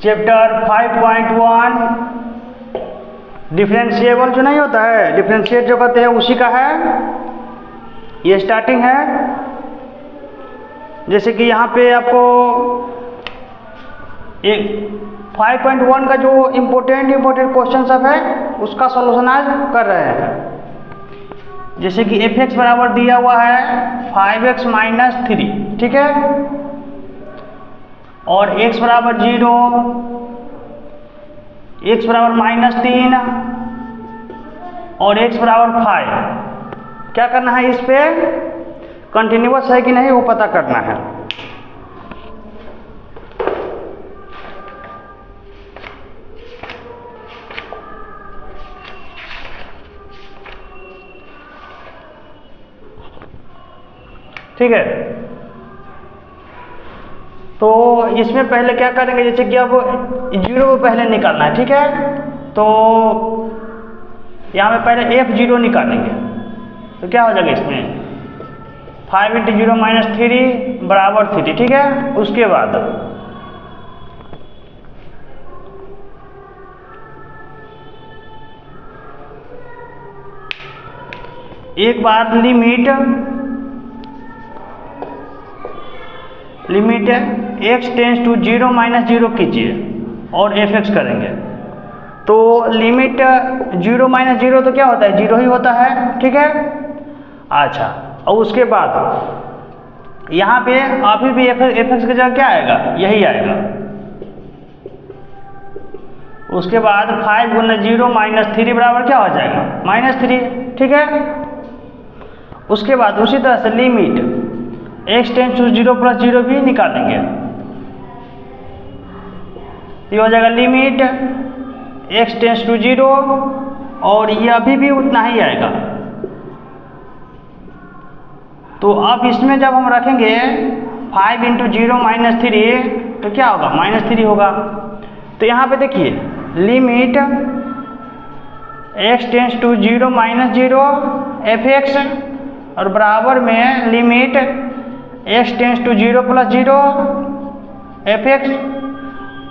Chapter 5.1 differentiable जो नहीं होता है, डिफरेंशिएट जो कहते हैं उसी का है, ये स्टार्टिंग है। जैसे कि यहाँ पे आपको एक 5.1 का जो इम्पोर्टेंट क्वेश्चन सब है उसका सॉल्यूशन आज कर रहे हैं। जैसे कि f(x) बराबर दिया हुआ है 5x माइनस 3, ठीक है, और x बराबर 0, x बराबर माइनस 3 और x बराबर 5। क्या करना है, इस पे कंटिन्यूअस है कि नहीं वो पता करना है। ठीक है, तो इसमें पहले क्या करेंगे, जैसे कि अब 0 को पहले निकालना है, ठीक है, तो यहाँ पे पहले f0 निकालेंगे। तो क्या हो जाएगा इसमें 5 × 0 माइनस 3 बराबर 3, ठीक है। उसके बाद एक बार limit x tends to 0 minus 0 कीजिए और f(x) करेंगे। तो लिमिट 0 माइनस 0 तो क्या होता है, 0 ही होता है, ठीक है। अच्छा, और उसके बाद यहाँ पे अभी भी f(x) की जगह क्या आएगा, यही आएगा। उसके बाद 5 × 0 माइनस 3 बराबर क्या हो जाएगा, -3, ठीक है। उसके बाद उसी तरह से limit x tends to 0 plus 0 भी निकालेंगे। ये हो जाएगा लिमिट x टेंस टू 0 और ये अभी भी उतना ही आएगा। तो अब इसमें जब हम रखेंगे 5 × 0 माइनस 3 तो क्या होगा, -3 होगा। तो यहाँ पे देखिए limit x tends to 0 minus 0 f(x) और बराबर में limit x tends to 0 plus 0 f(x)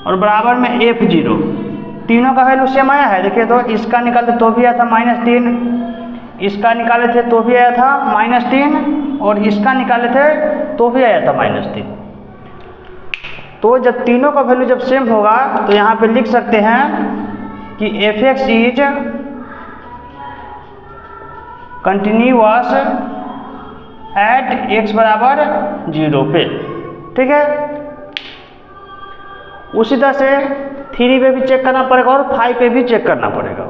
और बराबर में f0। तीनों का वैल्यू सेम आया है। देखिए तो इसका निकालते तो भी आया था -3, इसका निकाले थे तो भी आया था -3 और इसका निकाले थे तो भी आया था -3। तो जब तीनों का वैल्यू जब सेम होगा तो यहाँ पे लिख सकते हैं कि f(x) is continuous at x बराबर 0 पे, ठीक है। उसी तरह से 3 पे भी चेक करना पड़ेगा और 5 पे भी चेक करना पड़ेगा।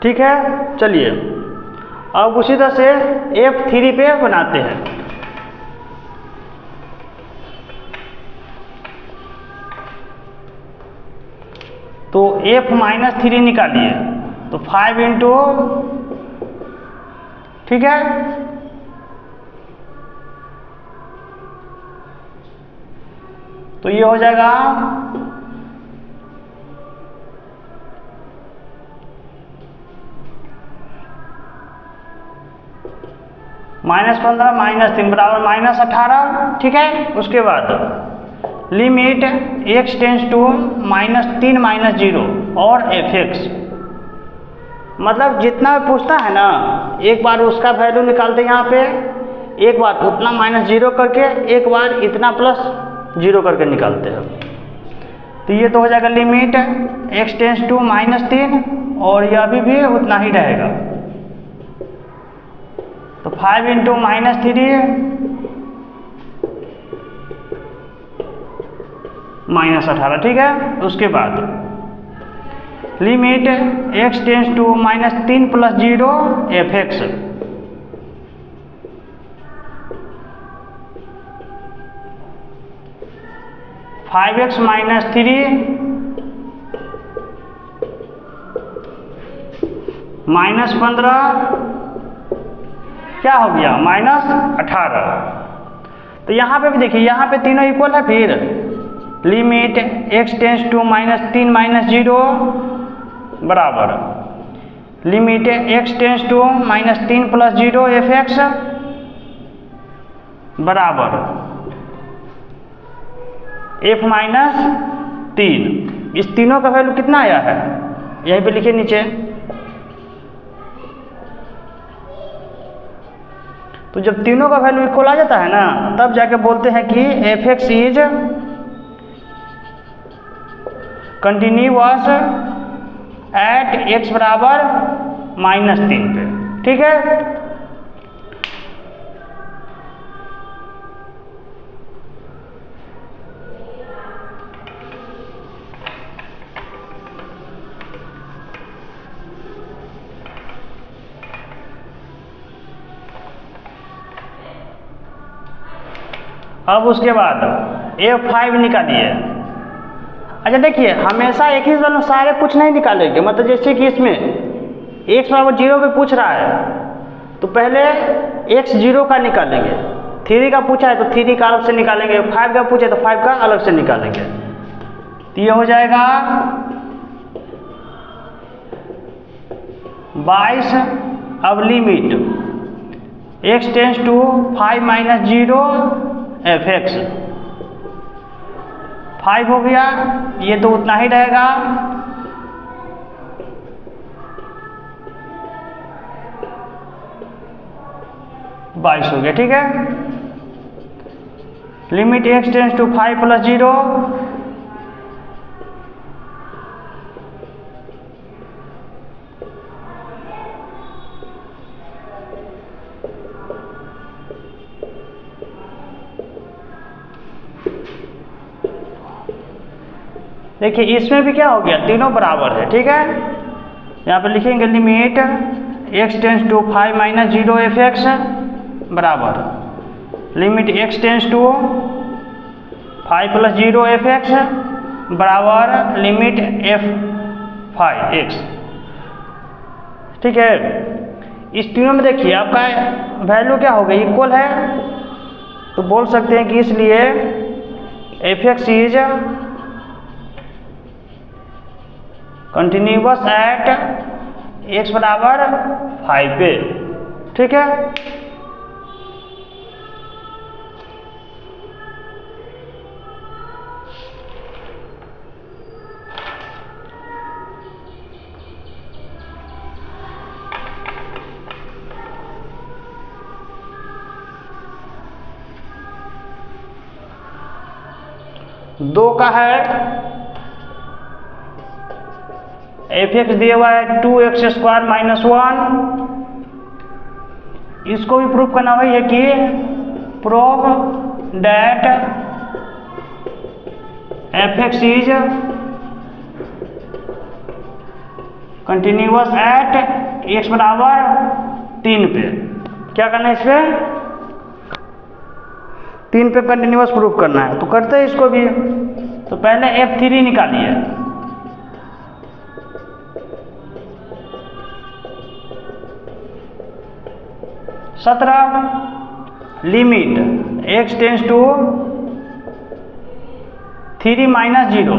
ठीक है, चलिए अब उसी तरह से f3 पे बनाते हैं। तो f-3 निकालिए तो 5 × ठीक है, तो ये हो जाएगा -15 -3 बराबर -18, ठीक है। उसके बाद limit x tends to -3 minus 0 और f(x) मतलब जितना पूछता है ना एक बार उसका वैल्यू निकालते हैं यहाँ पे, एक बार उतना -0 करके, एक बार इतना +0 करके निकालते हैं। तो ये तो हो जाएगा लिमिट x टेंस टू -3 और ये अभी भी उतना ही रहेगा। तो 5 × -3 -18, ठीक है। उसके बाद limit x tends to -3 + 0 fx, (5x - 3 -15) क्या हो गया -18। तो यहाँ पे भी देखिए, यहाँ पे तीनों इक्वल है। फिर लिमिट x टेंस टू -3 - 0 बराबर limit x tends to -3 + 0 fx बराबर f - 3। इस तीनों का वैल्यू कितना आया है, यहीं पे लिखिए नीचे। तो जब तीनों का वैल्यू इक्वल आ जाता है ना, तब जाके बोलते हैं कि fx is continuous at x बराबर -3 पे, ठीक है। अब उसके बाद f5 निकालिए। अच्छा देखिए, हमेशा एक ही वाले सारे कुछ नहीं निकालेंगे। मतलब जैसे कि इसमें x बराबर 0 पे पूछ रहा है, तो पहले x 0 का निकालेंगे। 3 का पूछा है तो 3 का अलग से निकालेंगे, 5 का पूछे तो 5 का अलग से निकालेंगे। तो ये हो जाएगा 22। अब limit x tends to 5 - 0 fx, 5 हो गया, ये तो उतना ही रहेगा। बाईस हो गया, ठीक है। लिमिट x टेंस टू 5 + 0 देखिए, इसमें भी क्या हो गया, तीनों बराबर है, ठीक है। यहाँ पे लिखेंगे limit x tends to 5 - 0 fx बराबर limit x tends to 5 + 0 fx बराबर लिमिट f5x, ठीक है। इस तीनों में देखिए आपका वैल्यू क्या हो गई, इक्वल है। तो बोल सकते हैं कि इसलिए fx is continuous at x बराबर 5 पे, ठीक है। दो का है fx दिया हुआ है 2x² - 1। इसको भी प्रूफ करना वही है कि prove that fx is continuous at x बराबर 3 पे। क्या करना है, इस पे 3 पे कंटिन्यूअस प्रूफ करना है। तो करते हैं इसको भी। तो पहले f3 निकालिए। Limit x tends to 3 - 0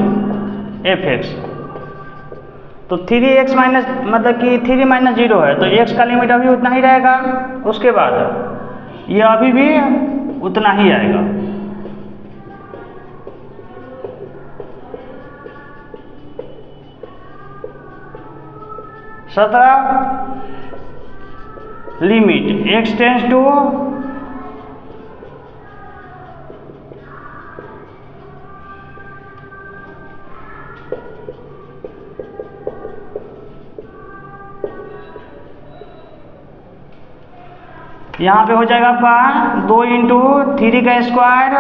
fx। तो 3x माइनस मतलब कि 3 - 0 है, तो x का लिमिट अभी उतना ही रहेगा। उसके बाद ये अभी भी उतना ही आएगा। लिमिट x टेंस टू यहाँ पे हो जाएगा आपका 2 × 3 का स्क्वायर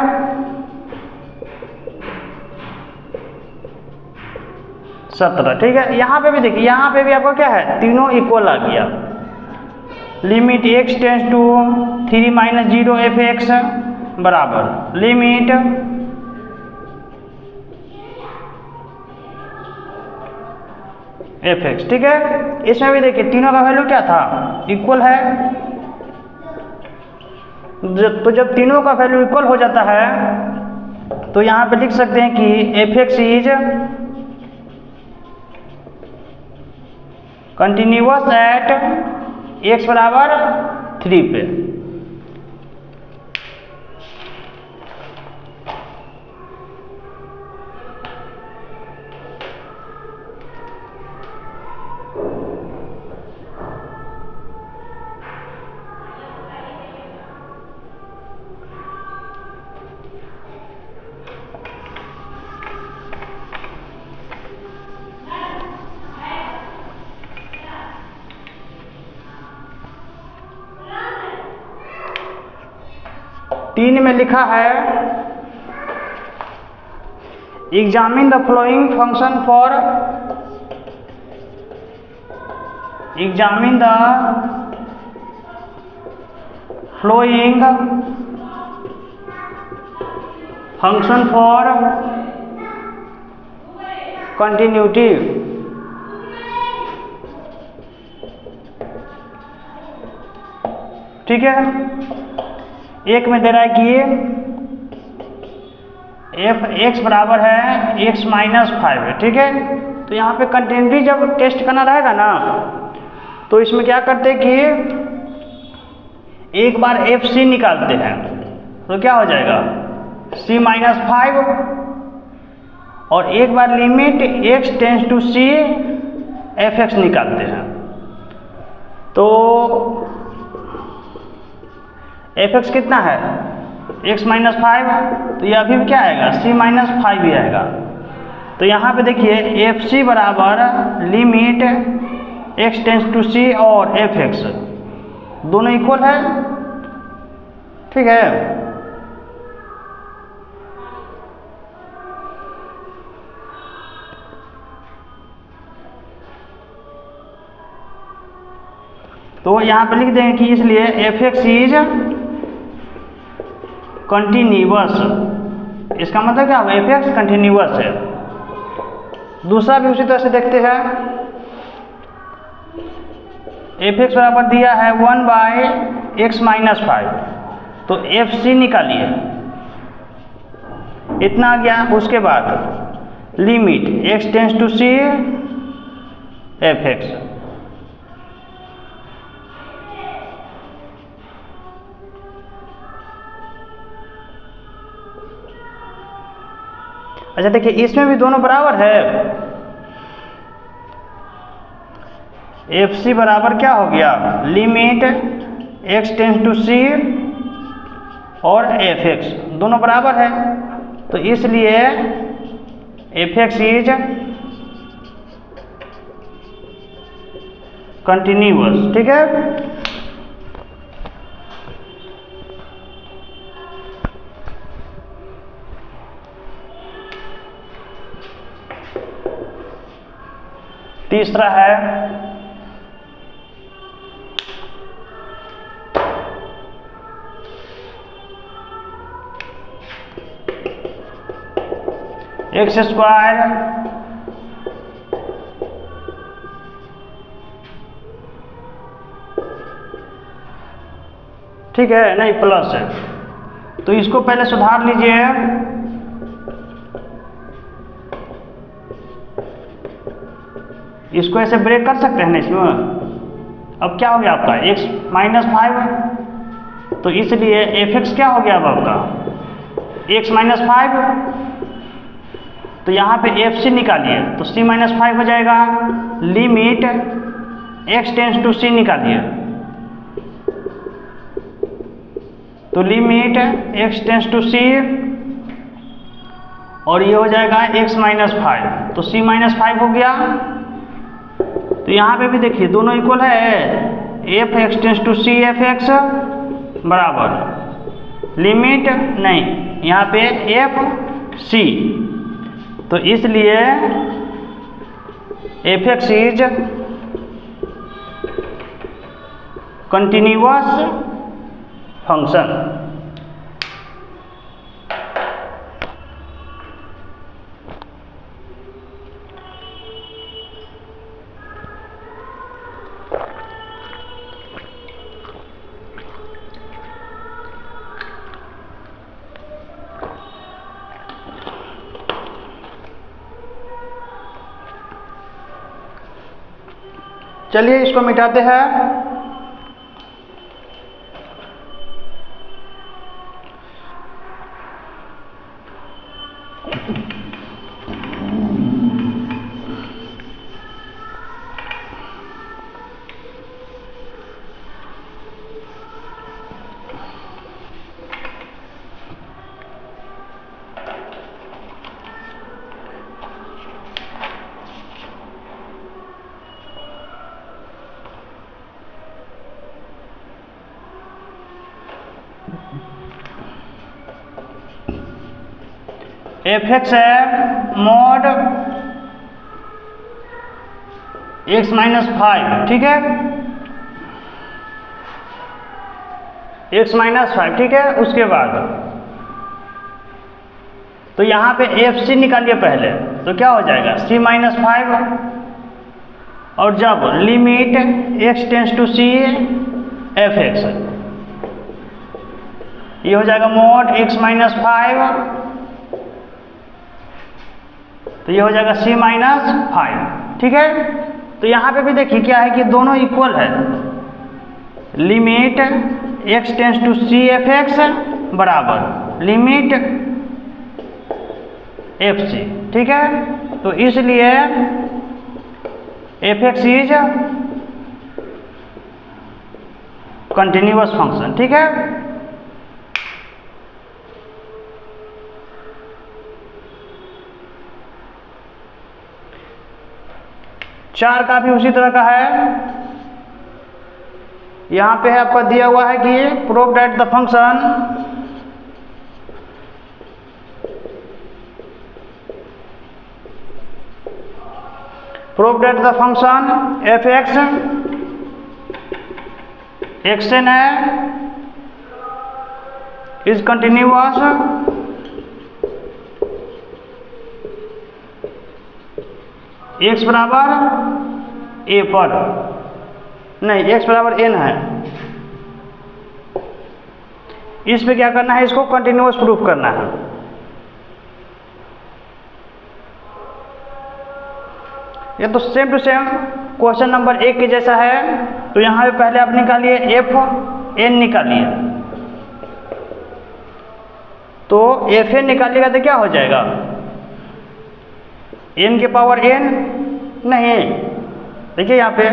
17, ठीक है। यहाँ पे भी देखिए, यहाँ पे भी आपका क्या है, तीनों इक्वल आ गया। Limit x tends to 3 minus 0 f(x) बराबर लिमिट f(x), ठीक है। इसमें भी देखिए तीनों का वैल्यू क्या था, इक्वल है। तो जब तीनों का वैल्यू इक्वल हो जाता है तो यहाँ पे लिख सकते हैं कि f(x) is continuous at x बराबर 3 पे। तीन में लिखा है examine the flowing function for examine the flowing function for continuity. ठीक है, एक में दे रहा है कि f(x) बराबर है x माइनस 5, ठीक है। तो यहाँ पे कंटिन्यूटी जब टेस्ट करना रहेगा ना, तो इसमें क्या करते हैं कि एक बार fc निकालते हैं, तो क्या हो जाएगा c माइनस 5, और एक बार limit x tends to c f(x) निकालते हैं। तो f(x) कितना है, x माइनस 5, तो ये अभी भी क्या आएगा, c माइनस 5 भी आएगा। तो यहाँ पे देखिए fc बराबर limit x tends to c और f(x) दोनों इक्वल है, ठीक है। तो यहाँ पे लिख देंगे कि इसलिए f(x) इज कंटिन्यूअस। इसका मतलब क्या होगा, f(x) कंटिन्यूअस है। दूसरा भी उसी तरह से देखते हैं, f(x) बराबर दिया है 1/x माइनस 5, तो fc निकालिए, इतना आ गया। उसके बाद limit x tends to c f(x), अच्छा देखिए इसमें भी दोनों बराबर है। fc बराबर क्या हो गया, limit x tends to c और f(x) दोनों बराबर है, तो इसलिए f(x) इज कंटिन्यूअस, ठीक है। तीसरा है x स्क्वायर ठीक है, नहीं प्लस है, तो इसको पहले सुधार लीजिए। इसको ऐसे ब्रेक कर सकते हैं ना इसमें। अब क्या हो गया आपका x माइनस 5, तो इसलिए f(x) क्या हो गया अब आपका x माइनस 5, तो यहाँ पे fc निकालिए, तो c माइनस 5 हो जाएगा। Limit x tends to c निकालिए, तो limit x tends to c, और ये हो जाएगा x माइनस 5, तो c माइनस 5 हो गया। तो यहाँ पे भी देखिए दोनों इक्वल है, f(x) tense to c f(x) बराबर लिमिट नहीं, यहाँ पे fc, तो इसलिए f x is continuous function. चलिए इसको मिटाते हैं। एफ एक्स है मॉड एक्स माइनस 5, ठीक है, एक्स माइनस 5, ठीक है। उसके बाद तो यहाँ पे एफ सी निकालिए पहले, तो क्या हो जाएगा सी माइनस 5, और जब limit x tends to c f x, ये हो जाएगा मॉड एक्स माइनस 5, तो ये हो जाएगा सी माइनस 5, ठीक है। तो यहाँ पे भी देखिए क्या है कि दोनों इक्वल है, limit x tends to c f x बराबर लिमिट एफ सी, ठीक है। तो इसलिए f x is continuous function, ठीक है। चार का भी उसी तरह का है। यहाँ पे है आपका दिया हुआ है कि prove that the function f x x n है इज कंटिन्यूअस एक्स बराबर ए पर, नहीं एक्स बराबर एन है, इस पे क्या करना है, इसको कंटिन्यूअस प्रूफ करना है। ये तो same to same question number 1 के जैसा है। तो यहाँ पे पहले आप निकालिए एफ एन निकालिए, तो एफ एन निकालिएगा तो क्या हो जाएगा, एन के पावर एन, नहीं देखिए यहाँ पे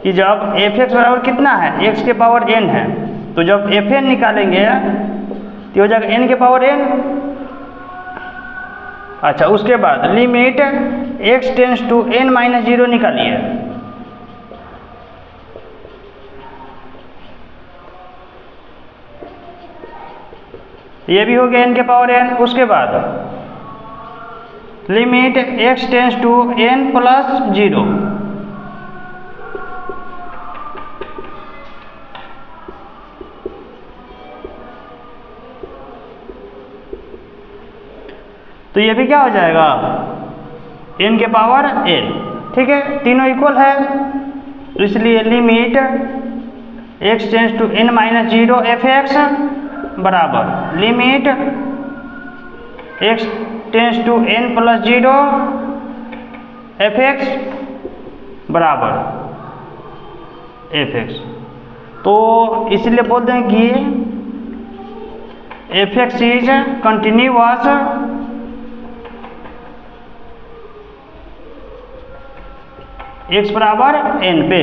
कि जब एफ एक्स बराबर कितना है, एक्स के पावर एन है, तो जब एफ एन निकालेंगे तो हो जाएगा एन के पावर एन। अच्छा, उसके बाद limit x tends to n minus 0 निकालिए, ये भी हो गया एन के पावर एन। उसके बाद limit x tends to n plus 0, तो ये भी क्या हो जाएगा एन के पावर एन, ठीक है। तीनों इक्वल है, तो इसलिए limit x tends to n minus 0 f x बराबर limit x tends to n plus 0 f x बराबर एफ एक्स। तो इसलिए बोलते हैं कि f x is continuous x बराबर एन पे।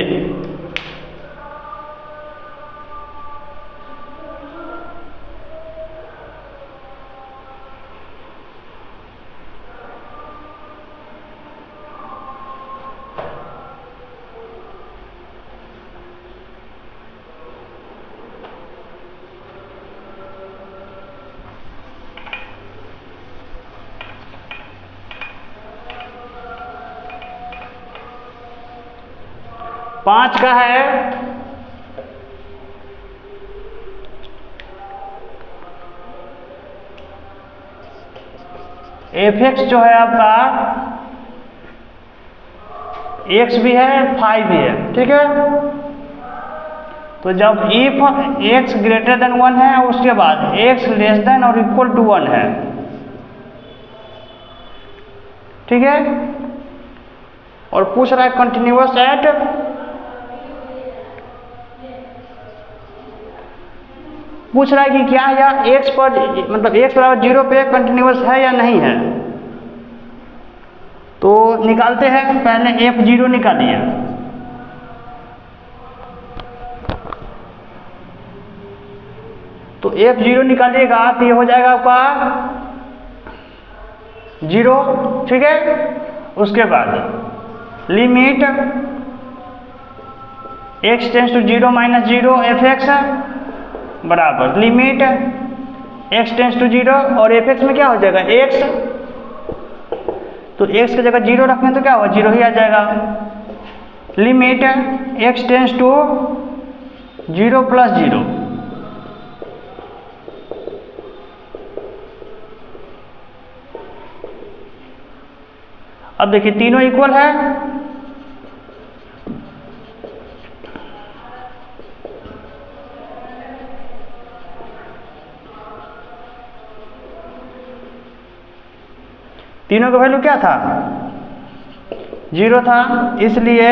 5 का है fx जो है आपका x भी है 5 भी है, ठीक है। तो जब if x ग्रेटर देन 1 है उसके बाद x लेस देन और इक्वल टू 1 है, ठीक है। और पूछ रहा है कंटिन्यूअस एट पूछ रहा है कि क्या या x पर मतलब x बराबर 0 पे कंटिन्यूअस है या नहीं है। तो निकालते हैं, पहले f0 निकालिए। तो f0 निकालिएगा तो ये हो जाएगा आपका 0, ठीक है। उसके बाद limit x tends to 0 minus 0 fx बराबर लिमिट x टेंस टू 0 और fx में क्या हो जाएगा x, तो x की जगह 0 रखें तो क्या होगा 0 ही आ जाएगा। Limit x tends to 0 plus 0 अब देखिए तीनों इक्वल है, तीनों का वैल्यू क्या था 0 था, इसलिए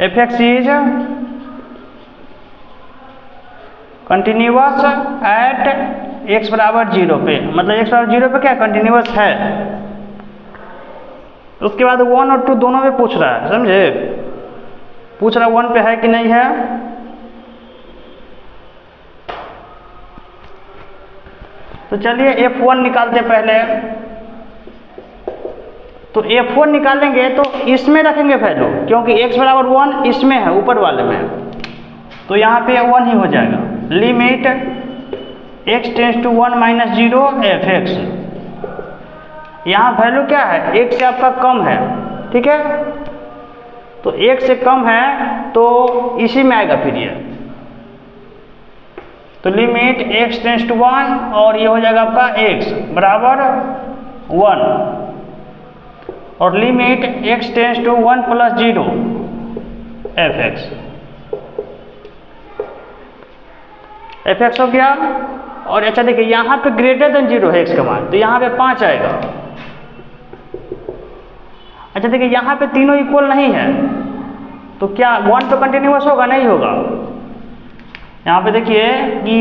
fx is continuous at x बराबर 0 पे, मतलब x बराबर 0 पे क्या कंटिन्यूअस है। उसके बाद 1 और 2 दोनों में पूछ रहा है, समझे, पूछ रहा है 1 पे है कि नहीं है। तो चलिए f1 निकालते पहले। तो f1 निकालेंगे तो इसमें रखेंगे वैल्यू, क्योंकि x बराबर 1 इसमें है ऊपर वाले में, तो यहाँ पे 1 ही हो जाएगा। Limit x tends to 1 minus 0 fx, यहाँ वैल्यू क्या है 1 से आपका कम है, ठीक है। तो 1 से कम है तो इसी में आएगा फिर ये, तो लिमिट x टेंस टू 1 और ये हो जाएगा आपका x बराबर 1 और limit x tends to 1 plus 0 fx हो गया। और अच्छा देखिए यहाँ पे ग्रेटर देन 0 है x का मान, तो यहाँ पे 5 आएगा। अच्छा देखिए यहाँ पे तीनों इक्वल नहीं है, तो क्या 1 तो कंटिन्यूअस होगा, नहीं होगा। यहाँ पे देखिए कि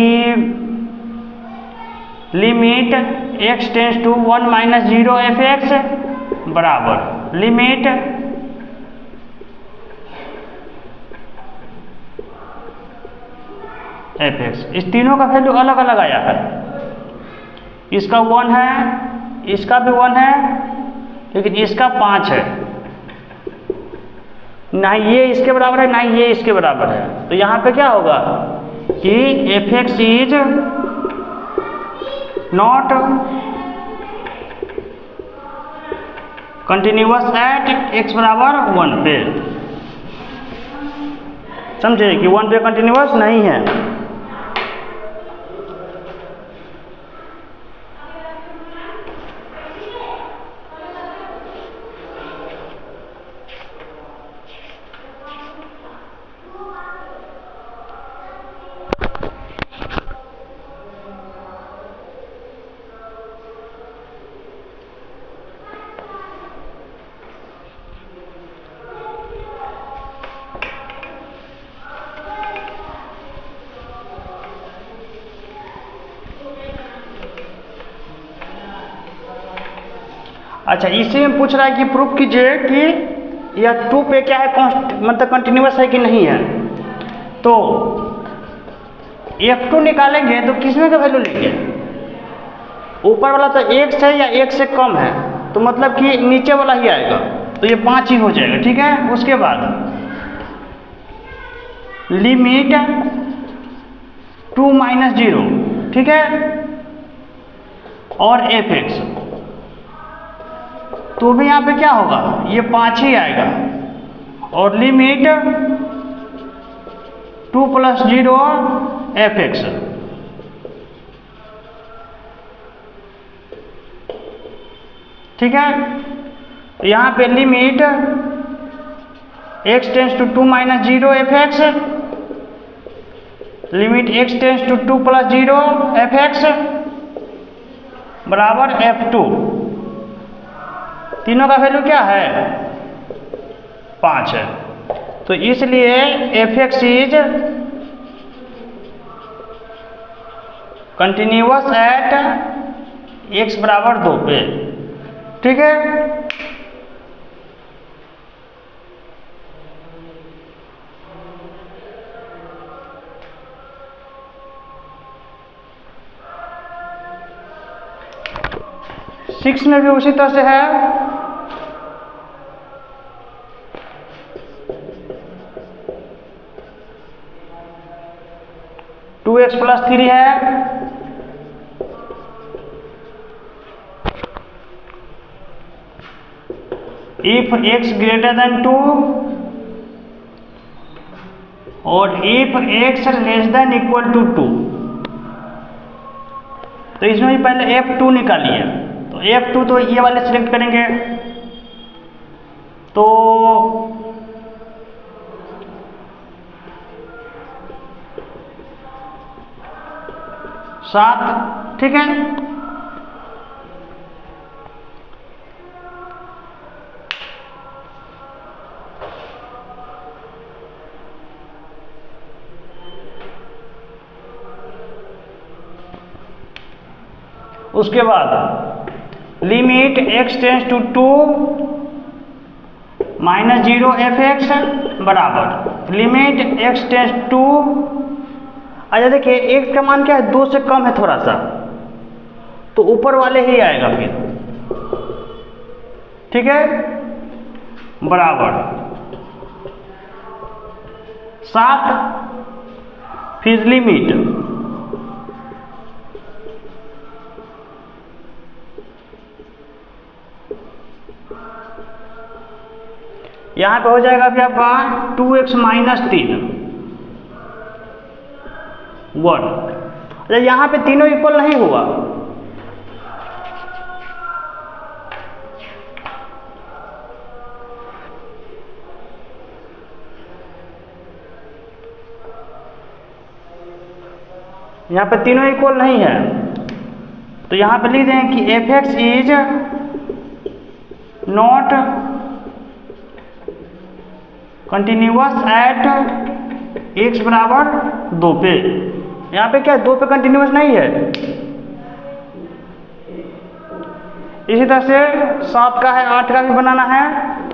limit x tends to 1 minus 0 fx बराबर लिमिट fx, इस तीनों का वैल्यू अलग अलग आया है। इसका 1 है, इसका भी 1 है, लेकिन इसका 5 है, ना ये इसके बराबर है ना ये इसके बराबर है। तो यहाँ पे क्या होगा कि fx is not continuous at x बराबर 1 पे, समझे कि 1 पे कंटिन्यूअस नहीं है। अच्छा इसी में पूछ रहा है कि प्रूफ कीजिए कि यह 2 पे क्या है मतलब कंटिन्यूअस है कि नहीं है। तो f2 निकालेंगे तो किसमें का वैल्यू लेंगे, ऊपर वाला तो 1 है या 1 से कम है, तो मतलब कि नीचे वाला ही आएगा, तो ये 5 ही हो जाएगा, ठीक है। उसके बाद लिमिट 2 माइनस 0, ठीक है, और fx, तो भी यहाँ पे क्या होगा ये 5 ही आएगा। और लिमिट 2 + 0 fx। ठीक है, तो यहाँ पे limit x tends to 2 - 0 fx, limit x tends to 2 + 0 fx बराबर f2। तीनों का वैल्यू क्या है? 5 है। तो इसलिए fx is continuous at x बराबर 2 पे। ठीक है, सिक्स में भी उसी तरह से है। टू एक्स + 3 है, इफ x ग्रेटर देन 2 और if x less than equal to 2। तो इसमें भी पहले f2 निकालिए। तो f2 तो ये वाले सिलेक्ट करेंगे, तो सात। ठीक है, उसके बाद limit x tends to 2 - 0 fx बराबर लिमिट x टेंस टू, अच्छा देखिए x का मान क्या है? 2 से कम है थोड़ा सा, तो ऊपर वाले ही आएगा फिर। ठीक है, बराबर 7, फिर लिमिट यहाँ पे हो जाएगा अभी आपका 2x - 3 1। अच्छा यहाँ पे तीनों इक्वल नहीं हुआ, यहाँ पे तीनों इक्वल नहीं है, तो यहाँ पे लिख दें कि fx is not continuous at x बराबर 2 पे। यहाँ पे क्या है? 2 पे कंटिन्यूअस नहीं है। इसी तरह से 7 का है, 8 का भी बनाना है।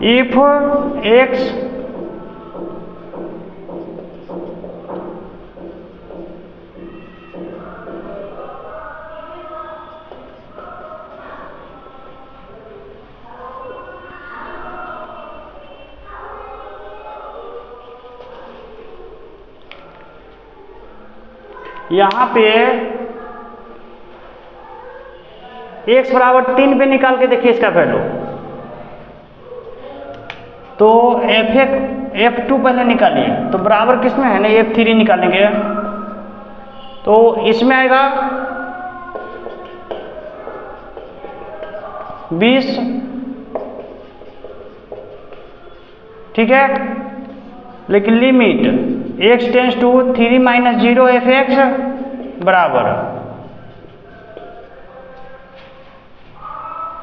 If x यहाँ पे x बराबर 3 पे निकाल के देखिए इसका वैल्यू। तो f2 पहले निकालिए, तो बराबर किस में है ना, f3 निकालेंगे। तो इसमें आएगा 20। ठीक है, लेकिन limit x tends to 3 - 0 fx बराबर,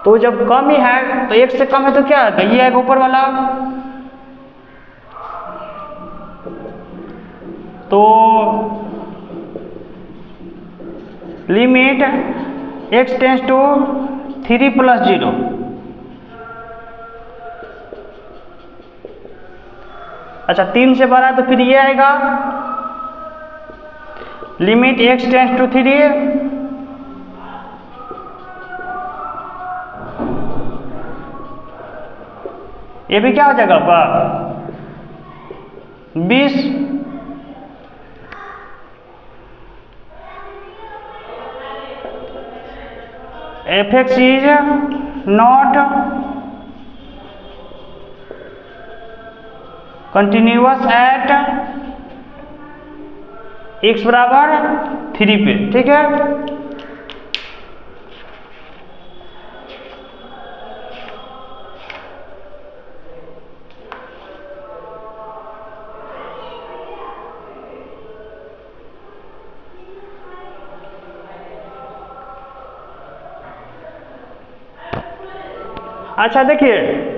तो जब कम ही है तो 1 से कम है तो क्या है? ये है ऊपर वाला। तो limit x tends to 3 plus 0, अच्छा 3 से बड़ा तो फिर ये आएगा लिमिट x टेंस टू 3, ये भी क्या हो जाएगा आपका 20, f(x) is not continuous at x बराबर 3 पे, ठीक है। अच्छा देखिए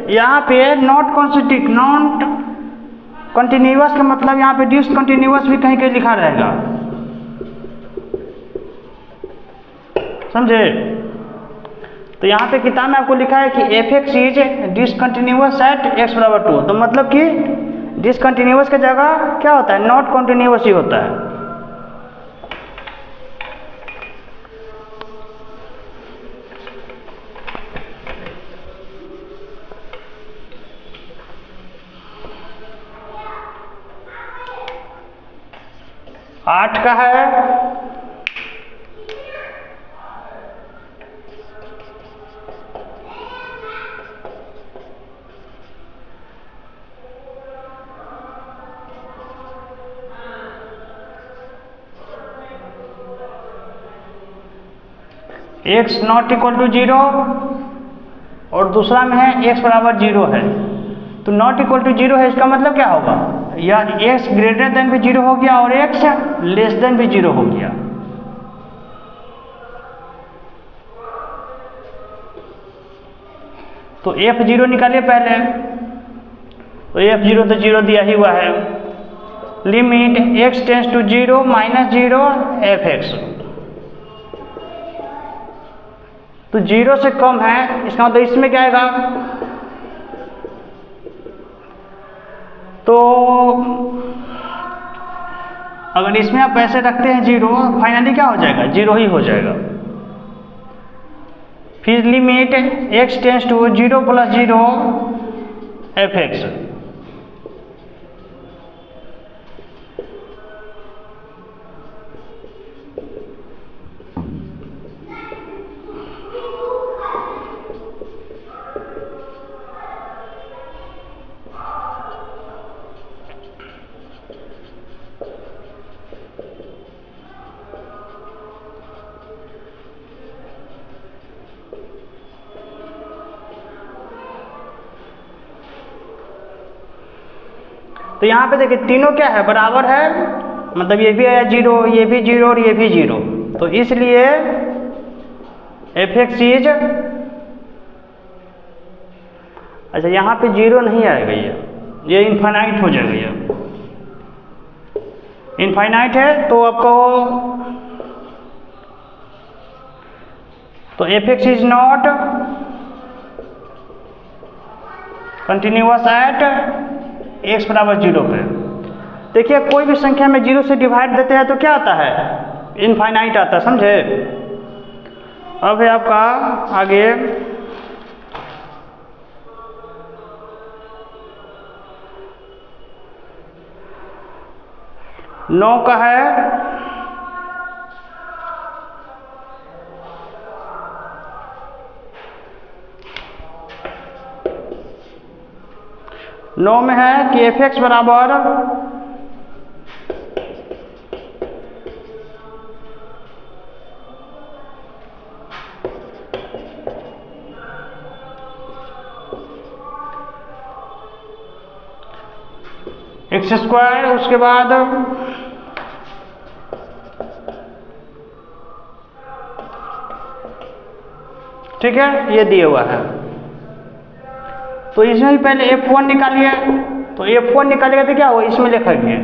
यहाँ पे नॉट कंटिन्यूअस का मतलब यहाँ पे डिसकंटिन्यूअस भी कहीं कहीं लिखा रहेगा, समझे। तो यहाँ पे किताब में आपको लिखा है कि f(x) is discontinuous eight x बराबर 2, तो मतलब कि डिसकंटिन्यूअस की जगह क्या होता है, नॉट कंटिन्यूअस ही होता है। आठ का है x नॉट इक्वल टू 0 और दूसरा में है x बराबर 0 है, तो नॉट इक्वल टू 0 है, इसका मतलब क्या होगा, या x ग्रेटर देन भी 0 हो गया और x लेस देन भी 0 हो गया। तो f0 निकालिए पहले, तो f0 तो 0 दिया ही हुआ है, limit x tends to 0 minus 0 f(x), तो 0 से कम है, इसका मतलब इसमें क्या आएगा, तो अगर इसमें आप पैसे रखते हैं 0, फाइनली क्या हो जाएगा, 0 ही हो जाएगा। फिर limit x tends to 0 plus 0 f(x), तो यहाँ पे देखिए तीनों क्या है, बराबर है, मतलब ये भी है 0, ये भी 0 और ये भी 0, तो इसलिए f(x) इज, अच्छा यहाँ पे 0 नहीं आएगा, ये इनफाइनाइट हो जाएगा, ये इनफाइनाइट है, तो आपको तो f(x) is not continuous at x बराबर 0 पे। देखिए कोई भी संख्या में 0 से डिवाइड देते हैं तो क्या आता है, इनफाइनाइट आता है, समझे। अब है आपका आगे 9 का है नौ में है कि f(x) बराबर x², उसके बाद ठीक है, ये दिया हुआ है। तो इसमें भी पहले f1 निकालिए, तो f1 निकालिएगा तो क्या होगा, इसमें लिखेंगे।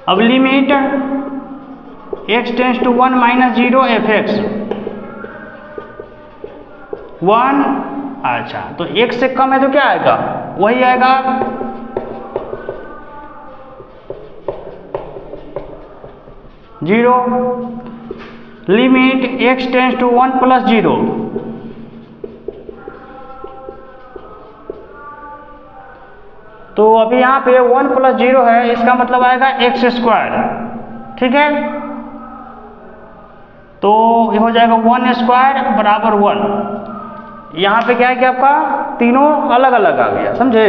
अब limit x tends to 1 minus 0 f x 1। अच्छा, तो x से कम है तो क्या आएगा, वही आएगा। Zero limit x tends to 1 plus 0, तो अभी यहाँ पे 1 प्लस 0 है, इसका मतलब आएगा x स्क्वायर, ठीक है। तो ये हो जाएगा 1 स्क्वायर बराबर 1। यहाँ पे क्या है कि आपका तीनों अलग अलग आ गया, समझे।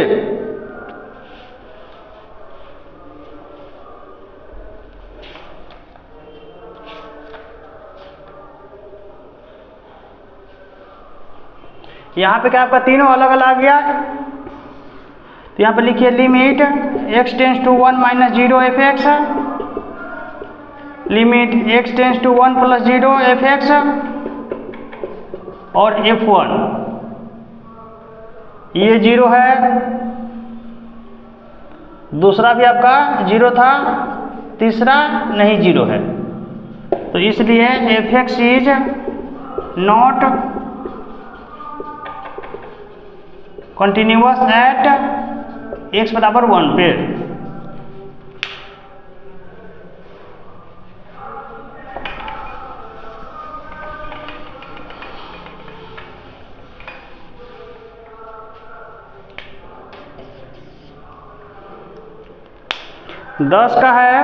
यहाँ पे क्या आपका तीनों अलग अलग आ गया, तो यहाँ पे लिखिए limit x tends to 1 minus 0 f x, limit x tends to 1 plus 0 f x और f1, ये 0 है, दूसरा भी आपका 0 था, तीसरा नहीं 0 है, तो इसलिए f x is not continuous at x बराबर 1 पे। दस का है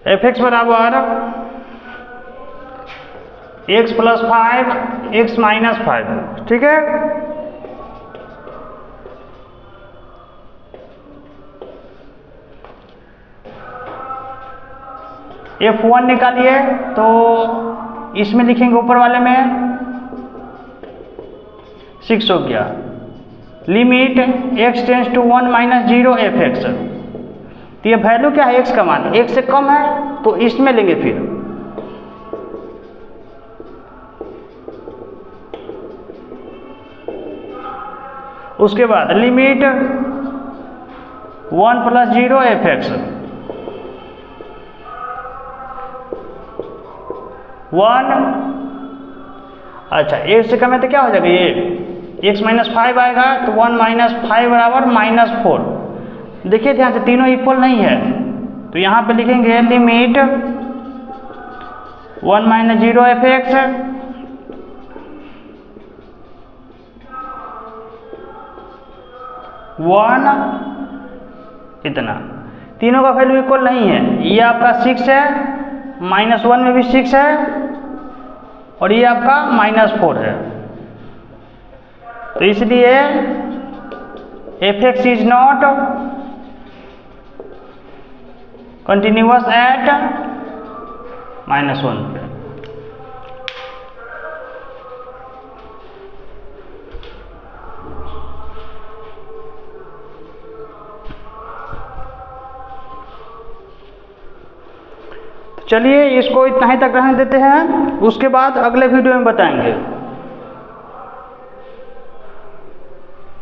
एफ एक्स बराबर x प्लस 5 x माइनस 5, ठीक है। f1 निकालिए, तो इसमें लिखेंगे ऊपर वाले में 6 हो गया। Limit x tends to 1 minus 0 f x, तो ये वैल्यू क्या है, x का मान 1 से कम है, तो इसमें लेंगे फिर। उसके बाद लिमिट 1 प्लस 0 एफ एक्स 1। अच्छा, 1 से कम है तो क्या हो जाएगा, ये x माइनस 5 आएगा, तो 1 माइनस 5 बराबर माइनस 4। देखिए ध्यान से तीनों इक्वल नहीं है, तो यहाँ पे लिखेंगे लिमिट 1 माइनस 0 एफ एक्स 1 इतना, तीनों का वैल्यू इक्वल नहीं है। ये आपका 6 है, माइनस 1 में भी 6 है, और ये आपका माइनस 4 है, तो इसलिए f x is not continuous at minus 1 पे। चलिए इसको इतना ही तक रहने देते हैं, उसके बाद अगले वीडियो में बताएंगे।